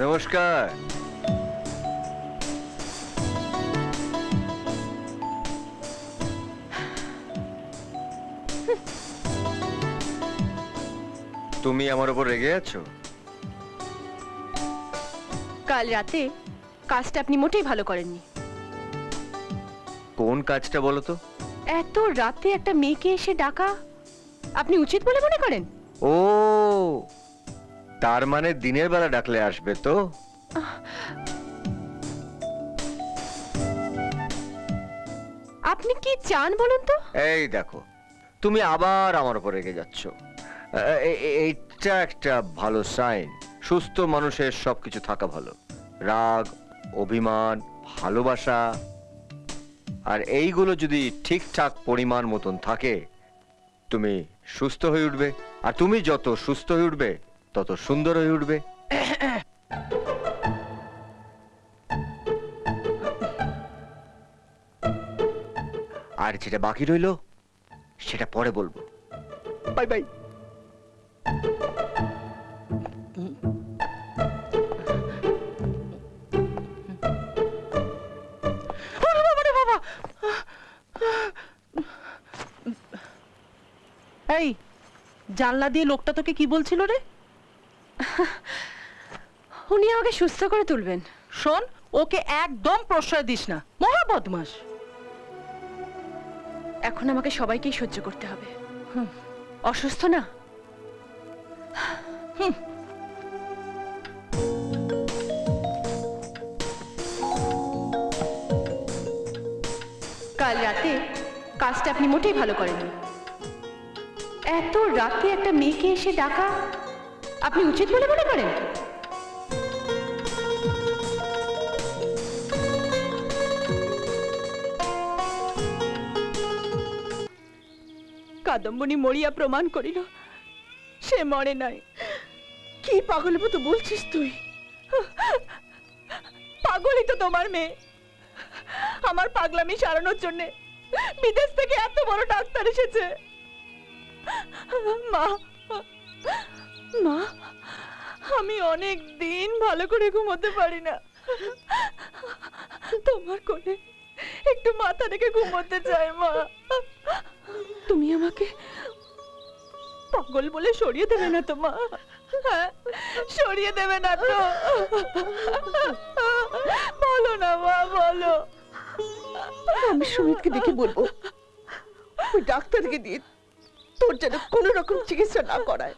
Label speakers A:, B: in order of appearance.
A: নমস্কার। তুমি আমার উপর রেগে আছো?
B: কাল রাতে কাজটা আপনি মোটেই ভালো করেননি।
A: কোন কাজটা বলো তো?
B: এত রাতে একটা মেয়েকে এসে ডাকা আপনি উচিত বলে মনে করেন?
A: ও, তার মানে দিনের বেলা ডাকলে আসবে তো?
B: আপনি কি চান বলুন তো?
A: এই দেখো, তুমি আবার আমার উপর রেগে যাচ্ছ। এইটা একটা ভালো সাইন। সুস্থ মানুষের সবকিছু থাকা ভালো। রাগ, অভিমান, ভালোবাসা আর এইগুলো যদি ঠিকঠাক পরিমাণ মতন থাকে, তুমি সুস্থ হয়ে উঠবে। আর তুমি যত সুস্থ হয়ে উঠবে তত সুন্দর হয়ে উঠবে। আর যেটা বাকি রইলো সেটা পরে বলবো। Bye bye.
C: এই জানলা দিয়ে লোকটা তোকে কি বলছিল রে?
B: উনি আমাকে সুস্থ করে তুলবেন।
C: শোন, ওকে একদম প্রশ্রয় দিস না, মহা বদমাস।
B: এখন আমাকে সবাইকেই সহ্য করতে হবে। অসুস্থ না? কাল রাতে কাজটা আপনি মোটেই ভালো করেননি। এত রাতে একটা মেয়েকে এসে ডাকা আপনি উচিত বলে মনে করেন? কাদম্বনী মরিয়া প্রমাণ করিল সে মরে নাই।
C: কি পাগলের মতো বলছিস তুই?
B: পাগলই তো তোমার মেয়ে। আমার পাগলামি সারানোর জন্য বিদেশ থেকে এত বড় ডাক্তার এসেছে। মা, মা, আমি অনেক দিন ভালো করে ঘুমোতে পারি না। তোমার কোলে একটু মাথা রেখে ঘুমোতে চাই মা। তুমি আমাকে পাগল বলে সরিয়ে দেবে না তো মা? সরিয়ে দেবে না তো? বলো না মা, বলো।
C: আমি সুমিতকে দেখে বলবো ওই ডাক্তারকে দিয়ে তোর যেন কোনো রকম চিকিৎসা না করায়।